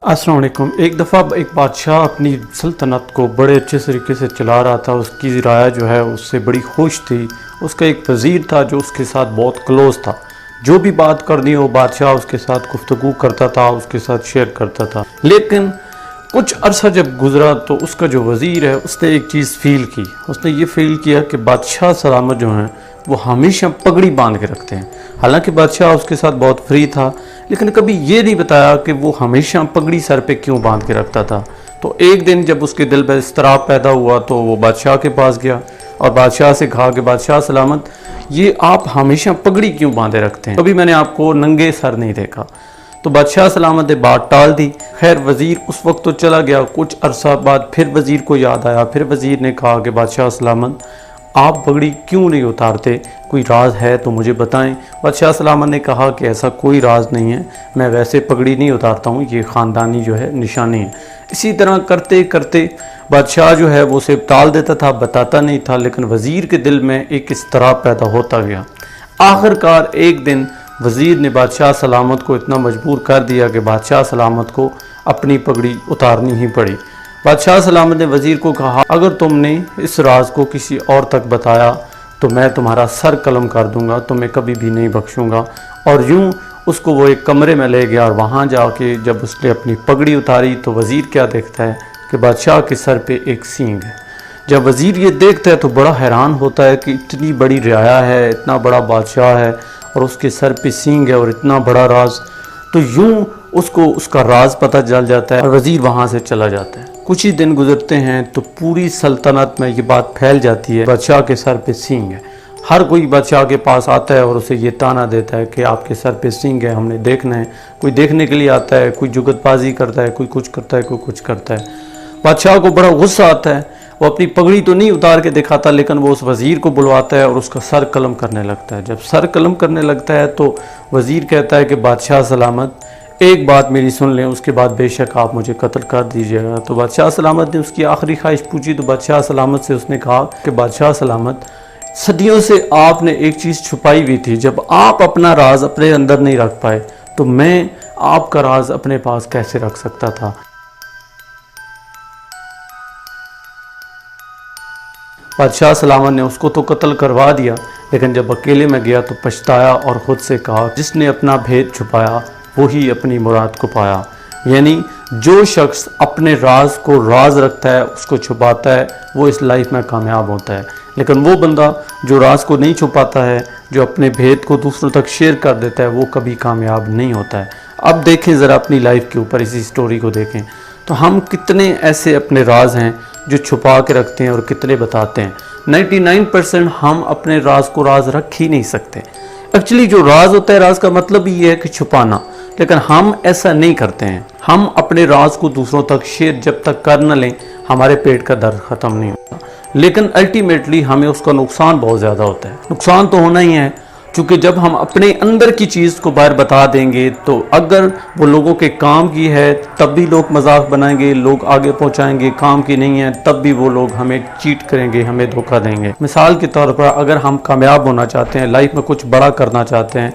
अस्सलाम वालेकुम। एक दफ़ा एक बादशाह अपनी सल्तनत को बड़े अच्छे तरीके से चला रहा था। उसकी राया जो है उससे बड़ी खुश थी। उसका एक वज़ीर था जो उसके साथ बहुत क्लोज़ था। जो भी बात करनी हो बादशाह उसके साथ गुफ्तगू करता था, उसके साथ शेयर करता था। लेकिन कुछ अरसा जब गुज़रा तो उसका जो वज़ीर है उसने एक चीज़ फ़ील की। उसने ये फ़ील किया कि बादशाह सलामत जो हैं वो हमेशा पगड़ी बांध के रखते हैं। हालांकि बादशाह उसके साथ बहुत फ्री था, लेकिन कभी ये नहीं बताया कि वो हमेशा पगड़ी सर पे क्यों बांध के रखता था। तो एक दिन जब उसके दिल में इस्तराब पैदा हुआ तो वो बादशाह के पास गया और बादशाह से कहा कि बादशाह सलामत, ये आप हमेशा पगड़ी क्यों बांधे रखते हैं? कभी मैंने आपको नंगे सर नहीं देखा। तो बादशाह सलामत ने बात टाल दी। खैर वज़ीर उस वक्त तो चला गया। कुछ अरसा बाद फिर वज़ीर को याद आया। फिर वज़ीर ने कहा कि बादशाह सलामत, आप पगड़ी क्यों नहीं उतारते? कोई राज है तो मुझे बताएं। बादशाह सलामत ने कहा कि ऐसा कोई राज नहीं है, मैं वैसे पगड़ी नहीं उतारता हूँ, ये ख़ानदानी जो है निशानी है। इसी तरह करते करते बादशाह जो है वो उसे टाल देता था, बताता नहीं था, लेकिन वज़ीर के दिल में एक इस्तराब पैदा होता गया। आखिरकार एक दिन वज़ीर ने बादशाह सलामत को इतना मजबूर कर दिया कि बादशाह सलामत को अपनी पगड़ी उतारनी ही पड़ी। बादशाह सलामत ने वज़ीर को कहा, अगर तुमने इस राज को किसी और तक बताया तो मैं तुम्हारा सर कलम कर दूंगा, तुम्हें कभी भी नहीं बख्शूंगा। और यूं उसको वो एक कमरे में ले गया और वहाँ जाके जब उसने अपनी पगड़ी उतारी तो वज़ीर क्या देखता है कि बादशाह के सर पे एक सींग है। जब वज़ीर ये देखता है तो बड़ा हैरान होता है कि इतनी बड़ी रियाया है, इतना बड़ा बादशाह है और उसके सर पे सींग है और इतना बड़ा राज। तो यूं उसको उसका राज पता चल जाता है और वज़ीर वहाँ से चला जाता है। कुछ ही दिन गुजरते हैं तो पूरी सल्तनत में ये बात फैल जाती है, बादशाह के सर पे सींग है। हर कोई बादशाह के पास आता है और उसे ये ताना देता है कि आपके सर पे सींग है, हमने देखना है। कोई देखने के लिए आता है, कोई जुगतबाजी करता है, कोई कुछ करता है, कोई कुछ करता है। बादशाह को बड़ा गुस्सा आता है। वो अपनी पगड़ी तो नहीं उतार के दिखाता, लेकिन वो उस वज़ीर को बुलवाता है और उसका सर कलम करने लगता है। जब सर कलम करने लगता है तो वज़ीर कहता है कि बादशाह सलामत, एक बात मेरी सुन लें, उसके बाद बेशक आप मुझे कत्ल कर दीजिएगा। तो बादशाह सलामत ने उसकी आखिरी ख्वाहिश पूछी। तो बादशाह सलामत से उसने कहा कि बादशाह सलामत, सदियों से आपने एक चीज़ छुपाई हुई थी। जब आप अपना राज अपने अंदर नहीं रख पाए तो मैं आपका राज अपने पास कैसे रख सकता था? बादशाह सलामत ने उसको तो कत्ल करवा दिया, लेकिन जब अकेले में गया तो पछताया और ख़ुद से कहा, जिसने अपना भेद छुपाया वही अपनी मुराद को पाया। यानी जो शख्स अपने राज को राज रखता है, उसको छुपाता है, वो इस लाइफ में कामयाब होता है। लेकिन वो बंदा जो राज को नहीं छुपाता है, जो अपने भेद को दूसरों तक शेयर कर देता है, वो कभी कामयाब नहीं होता है। अब देखें ज़रा अपनी लाइफ के ऊपर, इसी स्टोरी को देखें तो हम कितने ऐसे अपने राज हैं जो छुपा के रखते हैं और कितने बताते हैं। 99% हम अपने राज को राज रख ही नहीं सकते। एक्चुअली जो राज होता है, राज का मतलब ही ये है कि छुपाना, लेकिन हम ऐसा नहीं करते हैं। हम अपने राज को दूसरों तक शेयर जब तक कर न लें, हमारे पेट का दर्द ख़त्म नहीं होता। लेकिन अल्टीमेटली हमें उसका नुकसान बहुत ज़्यादा होता है। नुकसान तो होना ही है, क्योंकि जब हम अपने अंदर की चीज़ को बाहर बता देंगे तो अगर वो लोगों के काम की है तब भी लोग मजाक बनाएंगे, लोग आगे पहुंचाएंगे। काम की नहीं है तब भी वो लोग हमें चीट करेंगे, हमें धोखा देंगे। मिसाल के तौर पर अगर हम कामयाब होना चाहते हैं, लाइफ में कुछ बड़ा करना चाहते हैं,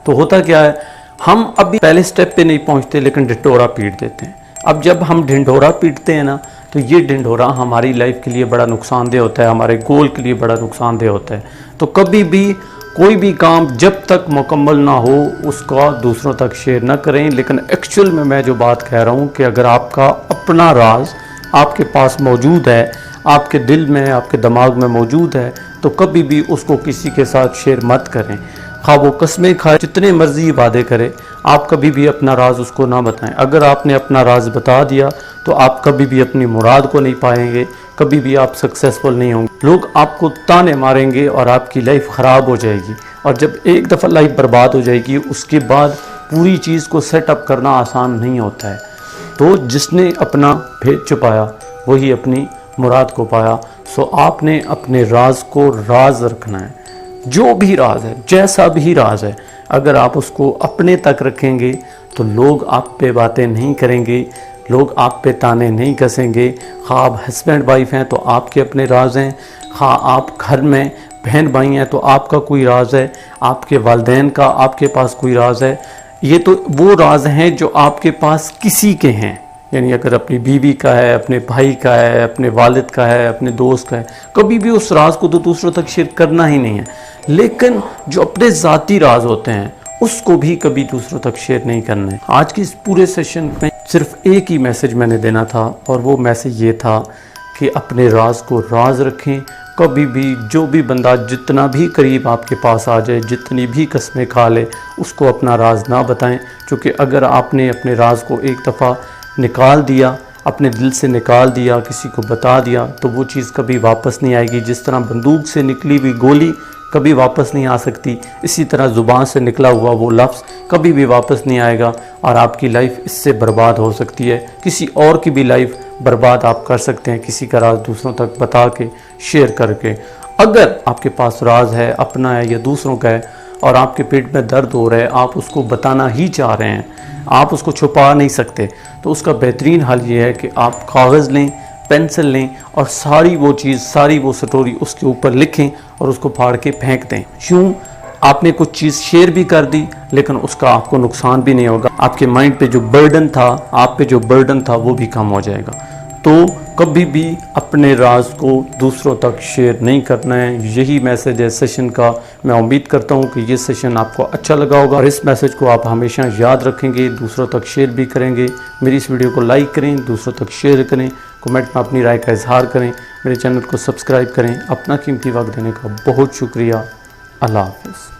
तो होता क्या है, हम अभी पहले स्टेप पे नहीं पहुंचते लेकिन ढिंढोरा पीट देते हैं। अब जब हम ढिंढोरा पीटते हैं ना, तो ये ढिंढोरा हमारी लाइफ के लिए बड़ा नुकसानदेह होता है, हमारे गोल के लिए बड़ा नुकसानदेह होता है। तो कभी भी कोई भी काम जब तक मुकम्मल ना हो उसका दूसरों तक शेयर ना करें। लेकिन एक्चुअल में मैं जो बात कह रहा हूँ कि अगर आपका अपना राज आपके पास मौजूद है, आपके दिल में, आपके दिमाग में मौजूद है, तो कभी भी उसको किसी के साथ शेयर मत करें। खा वो कस्में खाए, जितने मर्जी वादे करे, आप कभी भी अपना राज उसको ना बताएं। अगर आपने अपना राज बता दिया तो आप कभी भी अपनी मुराद को नहीं पाएंगे, कभी भी आप सक्सेसफुल नहीं होंगे। लोग आपको ताने मारेंगे और आपकी लाइफ ख़राब हो जाएगी। और जब एक दफ़ा लाइफ बर्बाद हो जाएगी, उसके बाद पूरी चीज़ को सेटअप करना आसान नहीं होता है। तो जिसने अपना भेद छुपाया वही अपनी मुराद को पाया। सो आपने अपने राज को राज रखना है। जो भी राज है, जैसा भी राज है, अगर आप उसको अपने तक रखेंगे तो लोग आप पे बातें नहीं करेंगे, लोग आप पे ताने नहीं कसेंगे। खा आप हस्बैंड वाइफ हैं तो आपके अपने राज हैं, खा आप घर में बहन भाई हैं तो आपका कोई राज है, आपके वालिदैन का आपके पास कोई राज है। یہ تو وہ راز ہیں جو آپ کے پاس کسی کے ہیں، یعنی اگر اپنی بیوی کا ہے، اپنے بھائی کا ہے، اپنے والد کا ہے، اپنے دوست کا ہے، کبھی بھی اس راز کو تو دوسروں تک شیئر کرنا ہی نہیں ہے۔ لیکن جو اپنے ذاتی راز ہوتے ہیں اس کو بھی کبھی دوسروں تک شیئر نہیں کرنا ہے۔ آج کے اس پورے سیشن میں صرف ایک ہی میسج میں نے دینا تھا، اور وہ میسج یہ تھا کہ اپنے راز کو راز رکھیں۔ کبھی بھی جو بھی بندہ جتنا بھی قریب آپ کے پاس آ جائے، جتنی بھی قسمیں کھا لے، اس کو اپنا راز نہ بتائیں، کیونکہ اگر آپ نے اپنے راز کو ایک دفعہ نکال دیا، اپنے دل سے نکال دیا، کسی کو بتا دیا، تو وہ چیز کبھی واپس نہیں آئے گی۔ جس طرح بندوق سے نکلی ہوئی گولی کبھی واپس نہیں آ سکتی، اسی طرح زبان سے نکلا ہوا وہ لفظ کبھی بھی واپس نہیں آئے گا، اور آپ کی لائف اس سے برباد ہو سکتی ہے۔ کسی اور کی بھی لائف برباد آپ کر سکتے ہیں کسی کا راز دوسروں تک بتا کے، شیئر کر کے۔ اگر آپ کے پاس راز ہے، اپنا ہے یا دوسروں کا ہے، اور آپ کے پیٹ میں درد ہو رہا ہے، آپ اس کو بتانا ہی چاہ رہے ہیں، آپ اس کو چھپا نہیں سکتے، تو اس کا بہترین حل یہ ہے کہ آپ کاغذ لیں، پینسل لیں، اور ساری وہ چیز، ساری وہ سٹوری اس کے اوپر لکھیں اور اس کو پھاڑ کے پھینک دیں۔ یوں آپ نے کچھ چیز شیئر بھی کر دی، لیکن اس کا آپ کو نقصان بھی نہیں ہوگا، آپ کے مائنڈ پہ جو برڈن تھا، آپ پہ جو برڈن تھا وہ بھی کم ہو جائے گا۔ تو کبھی بھی اپنے راز کو دوسروں تک شیئر نہیں کرنا ہے، یہی میسج ہے سیشن کا۔ میں امید کرتا ہوں کہ یہ سیشن آپ کو اچھا لگا ہوگا، اور اس میسج کو آپ ہمیشہ یاد رکھیں گے، دوسروں تک شیئر بھی کریں گے۔ میری اس ویڈیو کو لائک کریں، دوسروں تک شیئر کریں، کمنٹ میں اپنی رائے کا اظہار کریں، میرے چینل کو سبسکرائب کریں۔ اپنا قیمتی وقت دینے کا بہت شکریہ۔ اللہ حافظ۔